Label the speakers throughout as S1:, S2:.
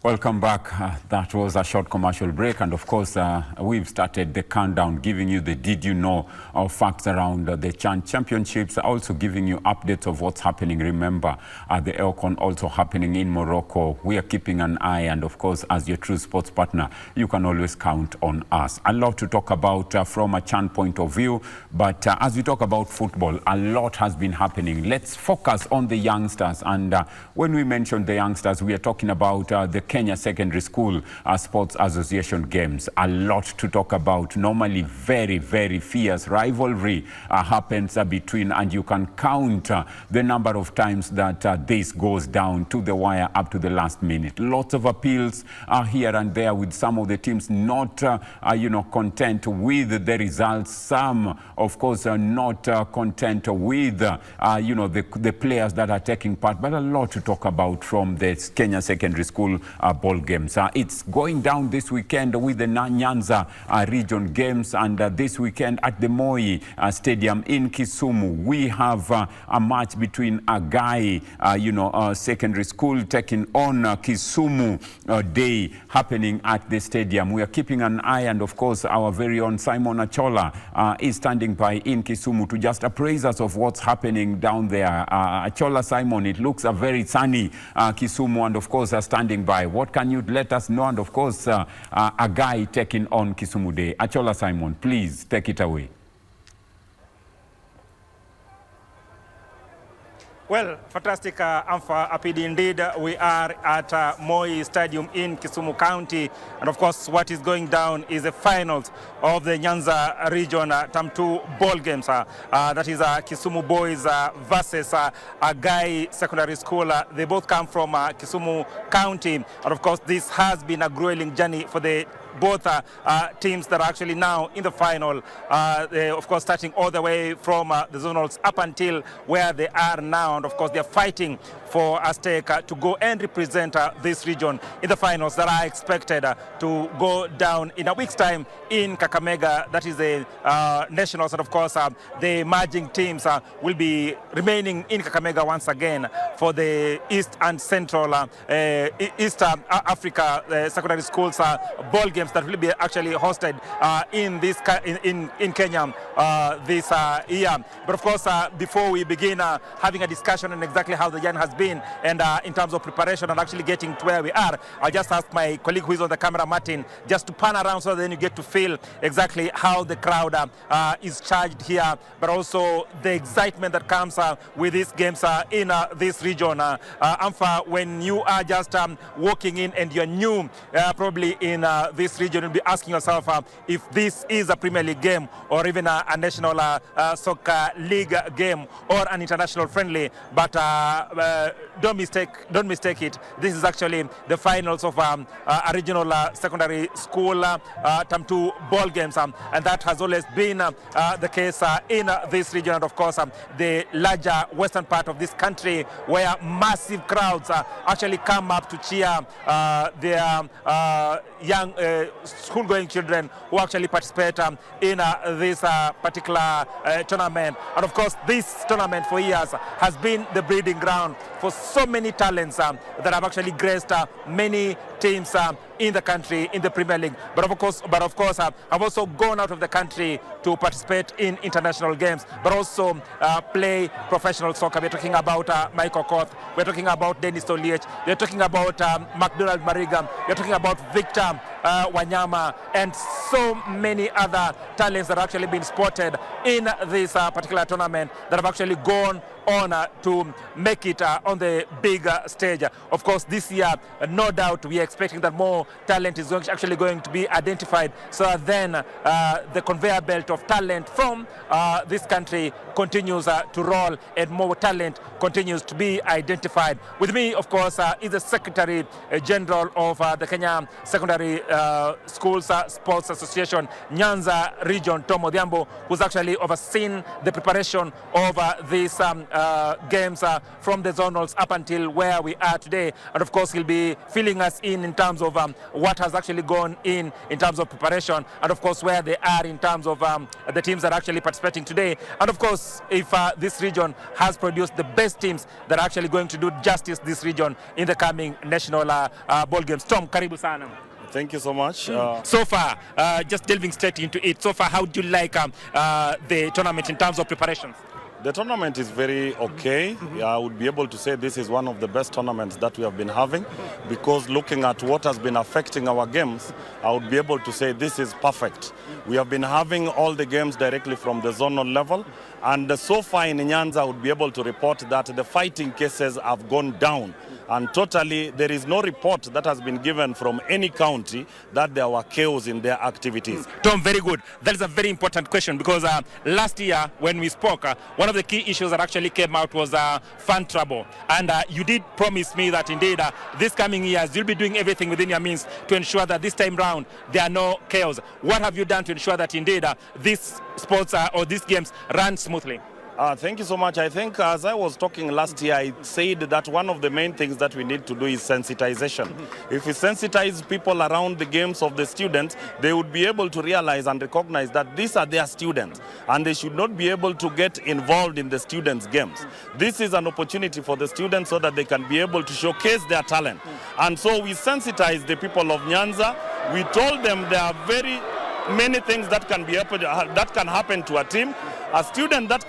S1: Welcome back. That was a short commercial break, and of course we've started the countdown, giving you the did you know facts around the CHAN championships, also giving you updates of what's happening. Remember, the ELCON also happening in Morocco. We are keeping an eye, and of course, as your true sports partner, you can always count on us. I love to talk about from a CHAN point of view, but as we talk about football, a lot has been happening. Let's focus on the youngsters, and when we mention the youngsters, we are talking about the Kenya Secondary School Sports Association games. A lot to talk about. Normally very, very fierce rivalry happens between, and you can count the number of times that this goes down to the wire up to the last minute. Lots of appeals here and there, with some of the teams not content with the results. Some, of course, are not content with the players that are taking part. But a lot to talk about from the Kenya Secondary School ball games. It's going down this weekend with the Nyanza region games, and this weekend at the Moi Stadium in Kisumu, we have a match between Agai, secondary school, taking on Kisumu Day, happening at the stadium. We are keeping an eye, and of course our very own Simon Achola is standing by in Kisumu to just appraise us of what's happening down there. Achola, Simon, it looks a very sunny Kisumu, and of course standing by. What can you let us know? And of course, Agai taking on Kisumu Day. Achola, Simon, please take it away.
S2: Well, fantastic, Amfa Apidi. Indeed, we are at Moi Stadium in Kisumu County. And of course, what is going down is the finals of the Nyanza region Term 2 ball games. That is Kisumu Boys versus Agai Secondary School. They both come from Kisumu County. And of course, this has been a grueling journey for the both teams that are actually now in the final, of course starting all the way from the zonals up until where they are now, and of course they're fighting for a stake to go and represent this region in the finals that are expected to go down in a week's time in Kakamega. That is the nationals, and of course the emerging teams will be remaining in Kakamega once again for the East and Central East Africa secondary schools ball games that will be actually hosted in this in Kenya this year. But of course, before we begin having a discussion on exactly how the journey has been, and in terms of preparation and actually getting to where we are, I'll just ask my colleague who is on the camera, Martin, just to pan around so then you get to feel exactly how the crowd is charged here, but also the excitement that comes with these games in this region. Amfa, when you are just walking in and you're new probably in this region, you'll be asking yourself if this is a Premier League game or even a National Soccer League game or an international friendly. But don't mistake it. This is actually the finals of a regional secondary school Term 2 ball games, and that has always been the case in this region, and of course the larger western part of this country, where massive crowds actually come up to cheer their young school-going children who actually participate in this particular tournament. And of course, this tournament for years has been the breeding ground for so many talents that have actually graced many teams in the country, in the Premier League. But of course, I've also gone out of the country to participate in international games, but also play professional soccer. We're talking about Michael Koth, we're talking about Dennis Oliech, we're talking about McDonald Mariga, we're talking about Victor Wanyama, and so many other talents that have actually been spotted in this particular tournament that have actually gone on to make it on the big stage. Of course, this year, no doubt, we are expecting that more talent is actually going to be identified, so that then the conveyor belt of talent from this country continues to roll, and more talent continues to be identified. With me, of course, is the Secretary General of the Kenya Secondary Schools Sports Association Nyanza Region, Tom Odhiambo, who's actually overseen the preparation of this games from the zonals up until where we are today. And of course, he'll be filling us in terms of what has actually gone in terms of preparation, and of course where they are in terms of the teams that are actually participating today. And of course, if this region has produced the best teams that are actually going to do justice this region in the coming national ball games. Tom, karibu sana.
S3: Thank you so much.
S2: So far, just delving straight into it, so far, how do you like the tournament in terms of preparations?
S3: The tournament is very okay. I would be able to say this is one of the best tournaments that we have been having, because looking at what has been affecting our games, I would be able to say this is perfect. We have been having all the games directly from the zonal level, and so far in Nyanza, I would be able to report that the fighting cases have gone down, and totally there is no report that has been given from any county that there were chaos in their activities.
S2: Tom, very good. That is a very important question, because last year when we spoke, one of the key issues that actually came out was fund trouble. And you did promise me that indeed this coming years you'll be doing everything within your means to ensure that this time round there are no chaos. What have you done to ensure that indeed these sports or these games run smoothly?
S3: Thank you so much. I think as I was talking last year, I said that one of the main things that we need to do is sensitization. If we sensitize people around the games of the students, they would be able to realize and recognize that these are their students and they should not be able to get involved in the students' games. This is an opportunity for the students so that they can be able to showcase their talent. And so we sensitize the people of Nyanza. We told them there are very many things that can happen to a team. A student that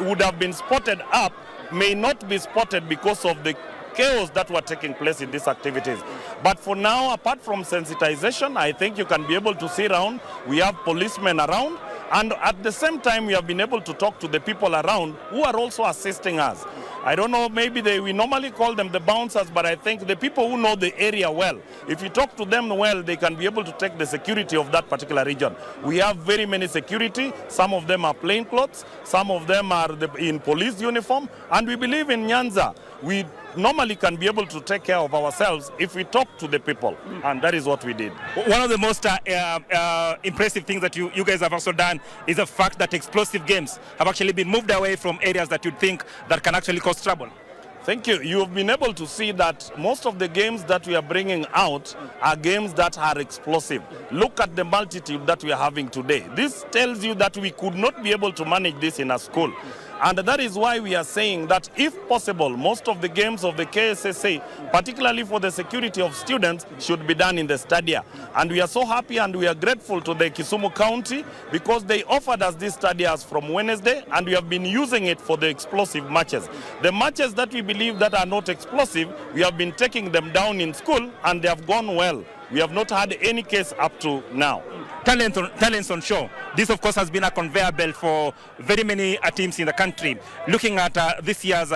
S3: would have been spotted up may not be spotted because of the chaos that were taking place in these activities. But for now, apart from sensitization, I think you can be able to see around. We have policemen around, and at the same time, we have been able to talk to the people around who are also assisting us. I don't know, maybe we normally call them the bouncers, but I think the people who know the area well, if you talk to them well, they can be able to take the security of that particular region. We have very many security. Some of them are plain clothes, some of them are in police uniform, and we believe in Nyanza, we normally can be able to take care of ourselves if we talk to the people, and that is what we did.
S2: One of the most impressive things that you guys have also done is the fact that explosive games have actually been moved away from areas that you'd think that can actually cause trouble.
S3: Thank you. You have been able to see that most of the games that we are bringing out are games that are explosive. Look at the multitude that we are having today. This tells you that we could not be able to manage this in a school. And that is why we are saying that if possible, most of the games of the KSSA, particularly for the security of students, should be done in the stadia. And we are so happy and we are grateful to the Kisumu County because they offered us these stadias from Wednesday, and we have been using it for the explosive matches. The matches that we believe that are not explosive, we have been taking them down in school and they have gone well. We have not had any case up to now.
S2: Talents on show. This, of course, has been a conveyor belt for very many teams in the country. Looking at this year's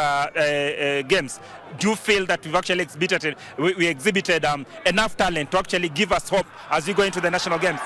S2: games, do you feel that we've actually exhibited enough talent to actually give us hope as we go into the national games?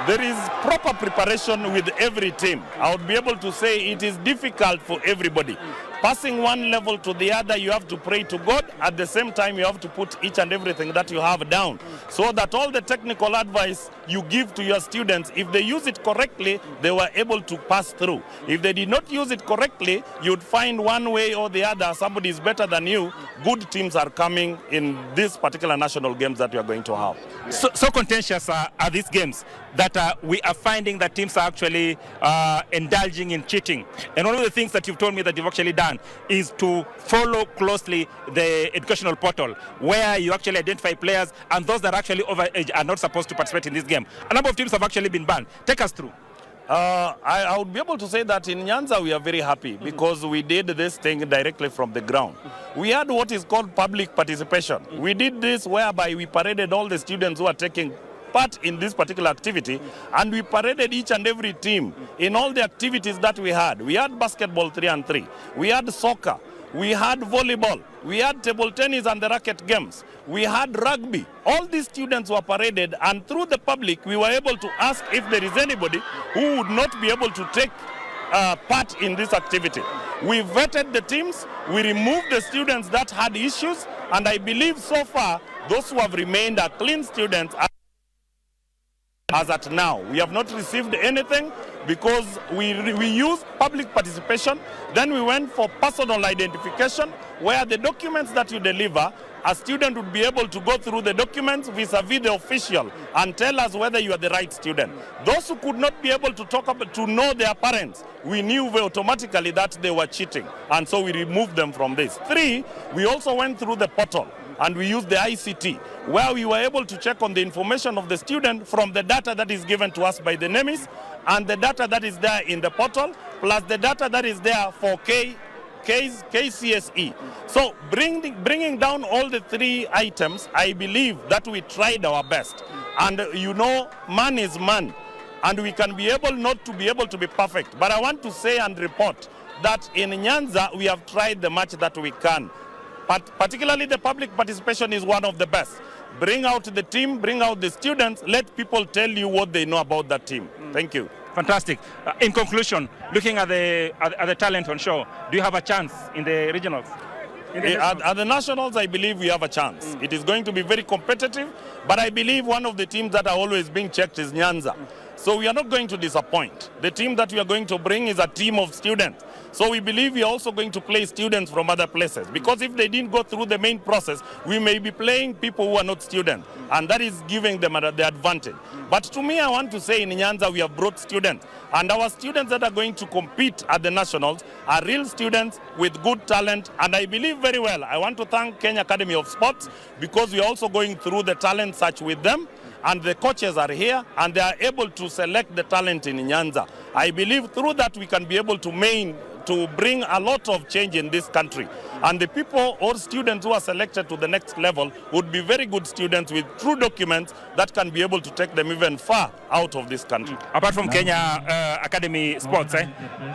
S3: There is proper preparation with every team. I would be able to say it is difficult for everybody. Passing one level to the other, you have to pray to God. At the same time, you have to put each and everything that you have down so that all the technical advice you give to your students, if they use it correctly, they were able to pass through. If they did not use it correctly, you'd find one way or the other, somebody is better than you. Good teams are coming in these particular national games that we are going to have.
S2: So contentious are these games that we are finding that teams are actually indulging in cheating. And one of the things that you've told me that you've actually done is to follow closely the educational portal, where you actually identify players and those that are actually over age are not supposed to participate in this game. A number of teams have actually been banned. Take us through.
S3: I would be able to say that in Nyanza we are very happy because we did this thing directly from the ground. We had what is called public participation. We did this whereby we paraded all the students who are taking part in this particular activity, and we paraded each and every team in all the activities that we had. We had basketball 3-on-3, we had soccer, we had volleyball, we had table tennis and the racket games, we had rugby. All these students were paraded, and through the public we were able to ask if there is anybody who would not be able to take part in this activity. We vetted the teams, we removed the students that had issues, and I believe so far those who have remained are clean students. As at now, we have not received anything because we use public participation. Then we went for personal identification, where the documents that you deliver, a student would be able to go through the documents vis-a-vis the official and tell us whether you are the right student. Those who could not be able to talk about, to know their parents, we knew automatically that they were cheating, and so we removed them from this. 3, we also went through the portal and we used the ICT, where we were able to check on the information of the student from the data that is given to us by the NEMIS and the data that is there in the portal, plus the data that is there for KCSE. So bringing down all the 3 items, I believe that we tried our best. And you know, man is man, and we can be able not to be able to be perfect. But I want to say and report that in Nyanza, we have tried the much that we can. But particularly the public participation is one of the best. Bring out the team, bring out the students, let people tell you what they know about that team. Thank you.
S2: Fantastic. In conclusion, looking at the talent on show, do you have a chance in the regionals?
S3: At the nationals, I believe we have a chance. It is going to be very competitive, but I believe one of the teams that are always being checked is Nyanza. So we are not going to disappoint. The team that we are going to bring is a team of students. So we believe we are also going to play students from other places, because if they didn't go through the main process, we may be playing people who are not students, and that is giving them the advantage. But to me, I want to say in Nyanza, we have brought students, and our students that are going to compete at the nationals are real students with good talent, and I believe very well. I want to thank Kenya Academy of Sports, because we are also going through the talent search with them, and the coaches are here, and they are able to select the talent in Nyanza. I believe through that we can be able to bring a lot of change in this country. And the people or students who are selected to the next level would be very good students with true documents that can be able to take them even far out of this country.
S2: Apart from Kenya Academy Sports,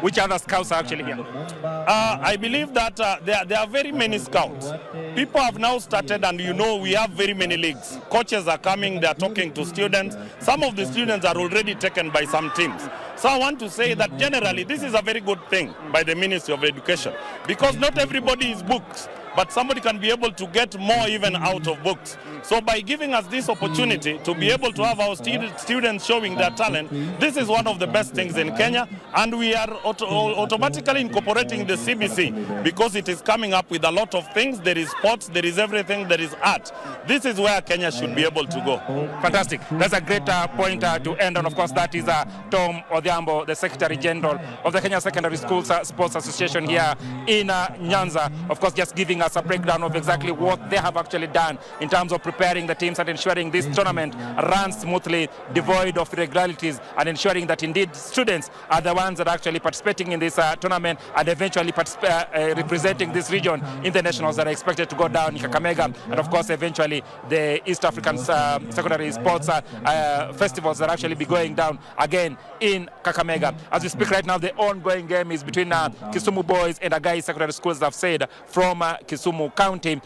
S2: which other scouts are actually here?
S3: I believe that there are very many scouts. People have now started, and you know we have very many leagues. Coaches are coming, they are talking to students. Some of the students are already taken by some teams. So I want to say that generally this is a very good thing by the Ministry of Education, because not everybody is books, but somebody can be able to get more even out of books. So by giving us this opportunity to be able to have our students showing their talent, this is one of the best things in Kenya, and we are automatically incorporating the CBC, because it is coming up with a lot of things. There is sports, there is everything, there is art. This is where Kenya should be able to go.
S2: Fantastic. That's a great point to end on. Of course, that is Tom Odhiambo, the Secretary General of the Kenya Secondary Schools Sports Association here in Nyanza. Of course, just giving us a breakdown of exactly what they have actually done in terms of preparing the teams and ensuring this tournament runs smoothly, devoid of irregularities, and ensuring that indeed students are the ones that are actually participating in this tournament and eventually representing this region in the nationals that are expected to go down in Kakamega, and of course eventually the East African secondary sports festivals that actually be going down again in Kakamega. As we speak right now, the ongoing game is between Kisumu boys and Agai secondary schools, as I've said, from Kisumu County.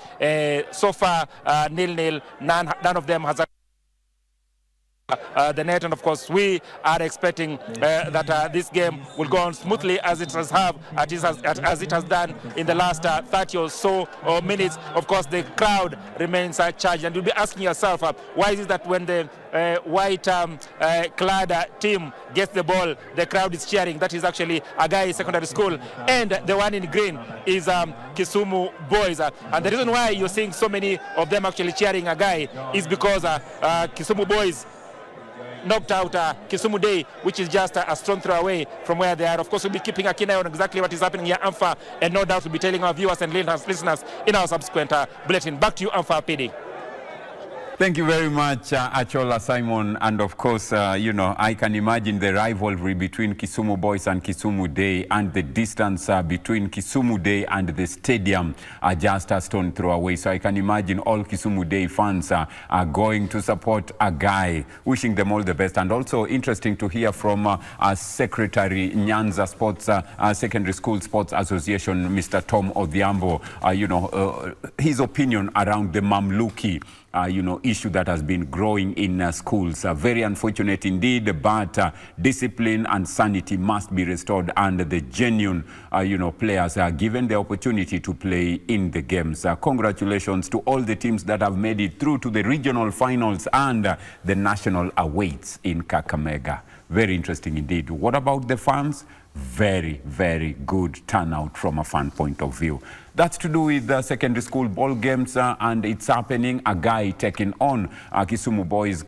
S2: So far, 0-0. None of them has the net, and of course we are expecting that this game will go on smoothly as it has done in the last 30 or so minutes. Of course, the crowd remains charged, and you'll be asking yourself, why is it that when the white clad team gets the ball, the crowd is cheering? That is actually Agai Secondary School, and the one in green is Kisumu boys. And the reason why you're seeing so many of them actually cheering Agai is because Kisumu boys knocked out Kisumu Day, which is just a strong throw away from where they are. Of course, we'll be keeping a keen eye on exactly what is happening here, Amfa, and no doubt we'll be telling our viewers and listeners in our subsequent bulletin. Back to you, Amfa PD.
S1: Thank you very much, Achola Simon. And of course, you know, I can imagine the rivalry between Kisumu boys and Kisumu Day, and the distance between Kisumu Day and the stadium are just a stone throw away. So I can imagine all Kisumu Day fans are going to support Agai, wishing them all the best. And also interesting to hear from Secretary Nyanza Sports Secondary School Sports Association, Mr. Tom Odhiambo, you know, his opinion around the Mamluki issue that has been growing in schools. Very unfortunate indeed, but discipline and sanity must be restored, and the genuine, players are given the opportunity to play in the games. Congratulations to all the teams that have made it through to the regional finals and the national awaits in Kakamega. Very interesting indeed. What about the fans? Very, very good turnout from a fan point of view. That's to do with the secondary school ball games, and it's happening. Agai taking on Kisumu boys.